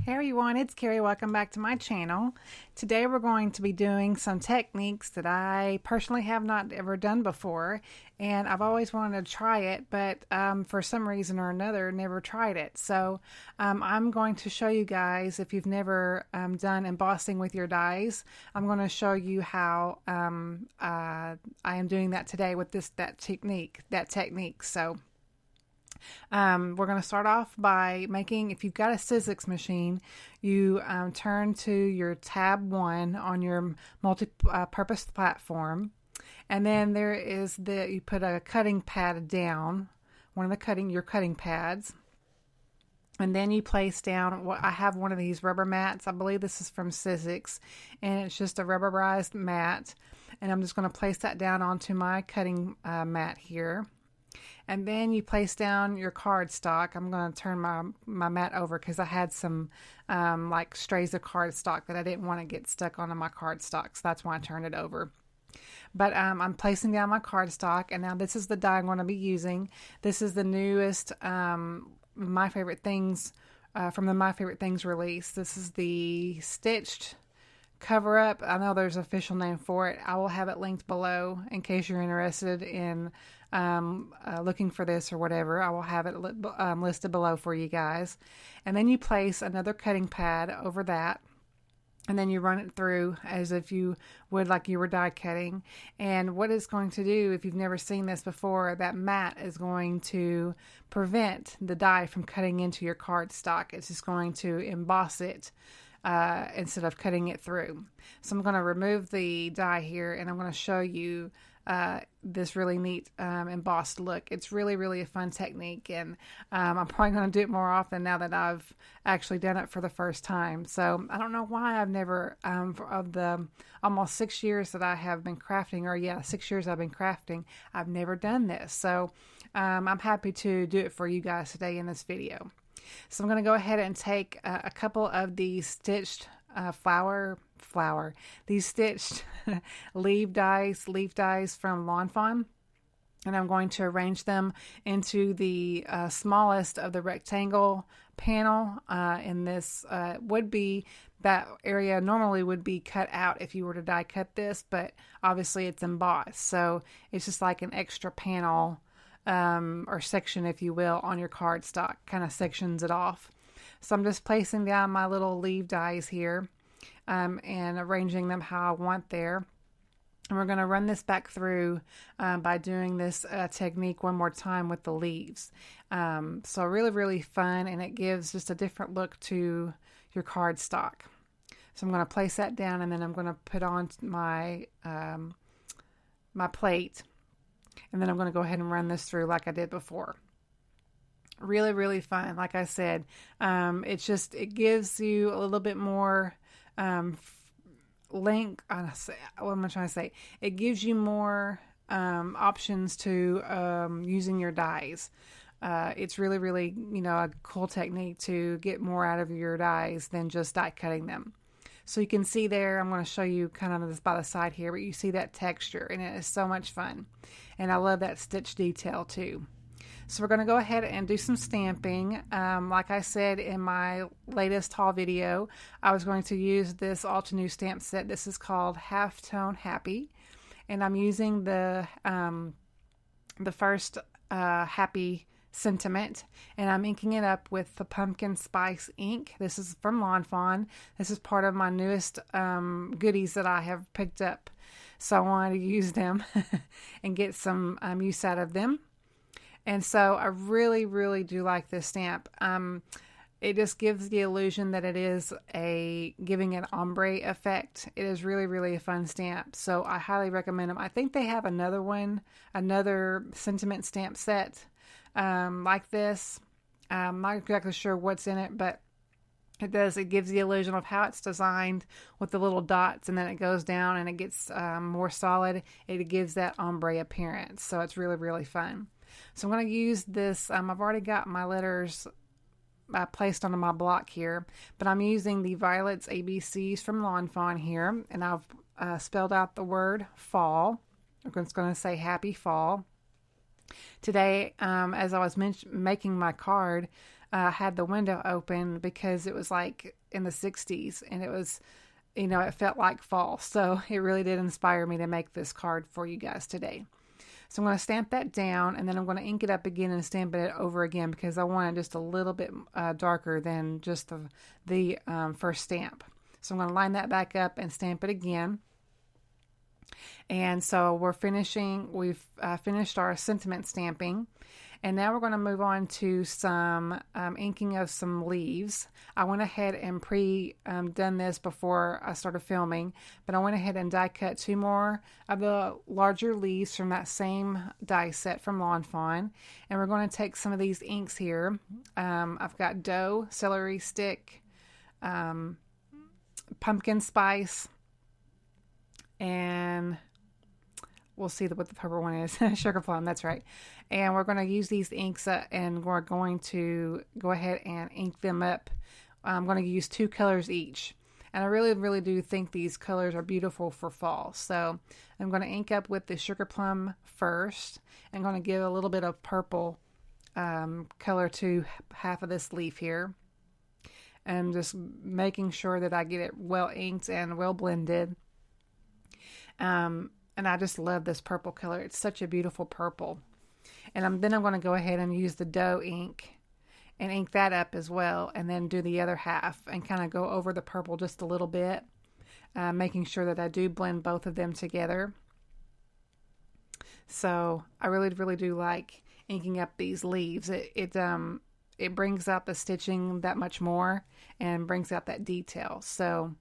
Hey everyone, it's Carrie. Welcome back to my channel. Today we're going to be doing some techniques that I personally have not ever done before, and I've always wanted to try it, but for some reason or another never tried it. So I'm going to show you guys, if you've never done embossing with your dies, I'm going to show you how I am doing that today with that technique. So we're going to start off by making, if you've got a Sizzix machine, you turn to your tab 1 on your multi-purpose platform, and then there is you put a cutting pad down, one of your cutting pads, and then you place down, I have one of these rubber mats. I believe this is from Sizzix, and it's just a rubberized mat, and I'm just going to place that down onto my cutting mat here. And then you place down your cardstock. I'm going to turn my mat over because I had some like strays of cardstock that I didn't want to get stuck onto my cardstock. So that's why I turned it over. But I'm placing down my cardstock, and now this is the die I'm going to be using. This is the newest My Favorite Things from the My Favorite Things release. This is the stitched cover up. I know there's an official name for it. I will have it linked below in case you're interested in looking for this or whatever. I will have it listed below for you guys. And then you place another cutting pad over that, and then you run it through as if you would like you were die cutting. And what it's going to do, if you've never seen this before, that mat is going to prevent the die from cutting into your cardstock. It's just going to emboss it instead of cutting it through. So I'm going to remove the die here, and I'm going to show you this really neat embossed look. It's really a fun technique, and I'm probably going to do it more often now that I've actually done it for the first time. So I don't know why I've never, of the almost 6 years that I have been crafting, 6 years I've been crafting, I've never done this. So I'm happy to do it for you guys today in this video. So I'm going to go ahead and take a couple of these stitched these stitched leaf dies from Lawn Fawn, and I'm going to arrange them into the smallest of the rectangle panel. In this would be, that area normally would be cut out if you were to die cut this, but obviously it's embossed, so it's just like an extra panel or section, if you will, on your cardstock, kind of sections it off. So I'm just placing down my little leaf dies here and arranging them how I want there. And we're going to run this back through by doing this technique one more time with the leaves. So really fun, and it gives just a different look to your cardstock. So I'm going to place that down, and then I'm going to put on my my plate, and then I'm going to go ahead and run this through like I did before. Really fun. Like I said, it gives you a little bit more link. What am I trying to say? It gives you more options to using your dies. It's really a cool technique to get more out of your dies than just die cutting them. So you can see there, I'm going to show you kind of this by the side here, but you see that texture, and it is so much fun. And I love that stitch detail too. So we're going to go ahead and do some stamping. Like I said in my latest haul video, I was going to use this Altenew stamp set. This is called Halftone Happy, and I'm using the first Happy sentiment, and I'm inking it up with the pumpkin spice ink. This is from Lawn Fawn. This is part of my newest goodies that I have picked up, so I wanted to use them and get some use out of them. And so I really do like this stamp. It just gives the illusion that it is giving an ombre effect. It is really a fun stamp, so I highly recommend them. I think they have another sentiment stamp set like this. I'm not exactly sure what's in it, but it gives the illusion of how it's designed with the little dots, and then it goes down and it gets more solid. It gives that ombre appearance, so it's really fun. So I'm going to use this. I've already got my letters placed onto my block here, but I'm using the Violet's ABCs from Lawn Fawn here, and I've spelled out the word fall. I'm just going to say happy fall. Today, as I was making my card, had the window open because it was like in the 60s, and it was, it felt like fall. So it really did inspire me to make this card for you guys today. So I'm going to stamp that down, and then I'm going to ink it up again and stamp it over again because I want it just a little bit darker than just the first stamp. So I'm going to line that back up and stamp it again. And so we've finished our sentiment stamping, and now we're going to move on to some inking of some leaves. I went ahead and done this before I started filming, but I went ahead and die cut 2 more of the larger leaves from that same die set from Lawn Fawn, and we're going to take some of these inks here. I've got dough, celery stick, pumpkin spice, and we'll see what the purple one is. Sugar plum, that's right. And we're going to use these inks and we're going to go ahead and ink them up. I'm going to use 2 colors each. And I really, really do think these colors are beautiful for fall. So I'm going to ink up with the sugar plum first. I'm going to give a little bit of purple color to half of this leaf here. And just making sure that I get it well inked and well blended. And I just love this purple color. It's such a beautiful purple. And then I'm going to go ahead and use the dough ink and ink that up as well, and then do the other half and kind of go over the purple just a little bit, making sure that I do blend both of them together. So I really, really do like inking up these leaves. It brings out the stitching that much more and brings out that detail. So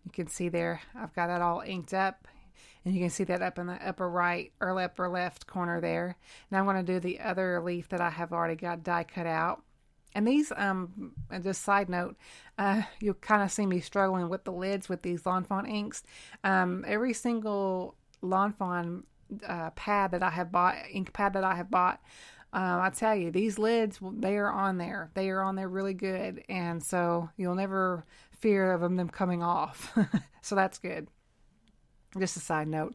you can see there, I've got that all inked up, and you can see that up in the upper right or upper left corner there. Now I'm going to do the other leaf that I have already got die cut out. And these, just side note, you'll kind of see me struggling with the lids with these Lawn Fawn inks. Every single Lawn Fawn pad that I have bought, ink pad that I have bought, I tell you, these lids, they are on there. They are on there really good. And so you'll never fear of them coming off. So that's good. Just a side note.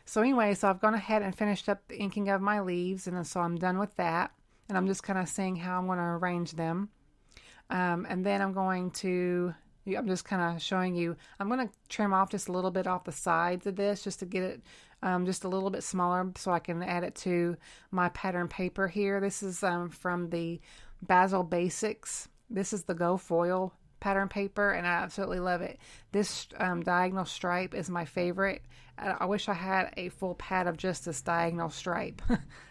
So anyway, so I've gone ahead and finished up the inking of my leaves. And so I'm done with that. And I'm just kind of seeing how I'm going to arrange them. And then I'm just kind of showing you, I'm going to trim off just a little bit off the sides of this just to get it just a little bit smaller so I can add it to my pattern paper here. This is from the Basil Basics. This is the Go Foil pattern paper, and I absolutely love it. This diagonal stripe is my favorite. I wish I had a full pad of just this diagonal stripe.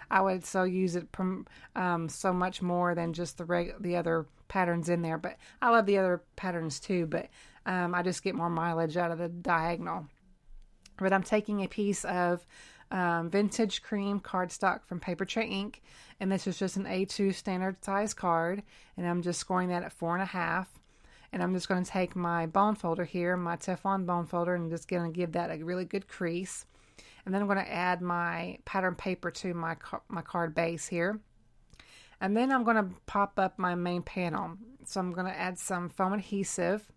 I would so use it so much more than just the other patterns in there. But I love the other patterns too, but I just get more mileage out of the diagonal. But I'm taking a piece of vintage cream cardstock from Paper Tray Ink, and this is just an A2 standard size card, and I'm just scoring that at 4.5. And I'm just going to take my bone folder here, my Teflon bone folder, and just going to give that a really good crease. And then I'm going to add my pattern paper to my card base here. And then I'm going to pop up my main panel. So I'm going to add some foam adhesive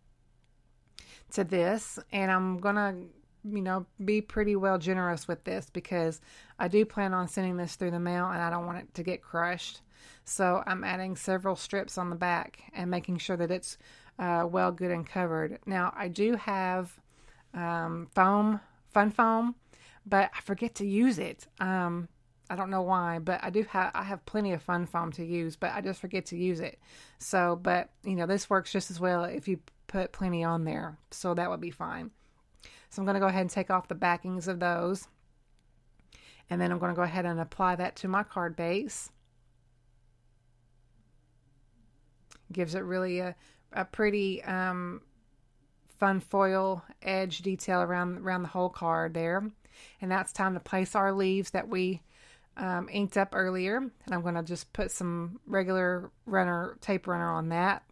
to this, and I'm going to be pretty well generous with this because I do plan on sending this through the mail and I don't want it to get crushed. So I'm adding several strips on the back and making sure that it's well good and covered. Now I do have fun foam, but I forget to use it. I don't know why, but I have plenty of fun foam to use, but I just forget to use it. So, but this works just as well if you put plenty on there. So that would be fine. So I'm going to go ahead and take off the backings of those. And then I'm going to go ahead and apply that to my card base. Gives it really a pretty fun foil edge detail around the whole card there. And now it's time to place our leaves that we inked up earlier. And I'm going to just put some regular tape runner on that.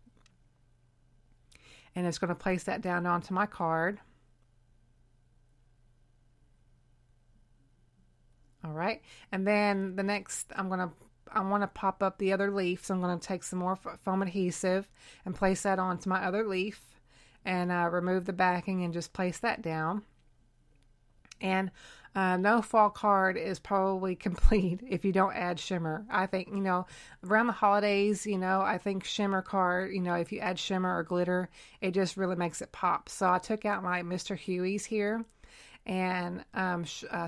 And it's going to place that down onto my card. All right, and then the next, I want to pop up the other leaf, so I'm going to take some more foam adhesive and place that onto my other leaf, and remove the backing and just place that down. And No fall card is probably complete if you don't add shimmer. I think, around the holidays, I think shimmer card, if you add shimmer or glitter, it just really makes it pop. So I took out my Mr. Huey's here and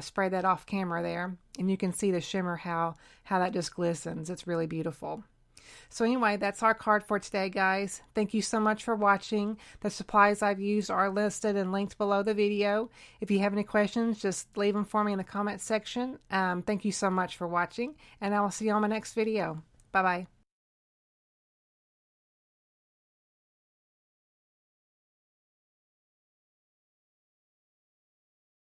spray that off camera there. And you can see the shimmer, how that just glistens. It's really beautiful. So anyway, that's our card for today, guys. Thank you so much for watching. The supplies I've used are listed and linked below the video. If you have any questions, just leave them for me in the comment section. Thank you so much for watching, and I will see you on my next video. Bye-bye.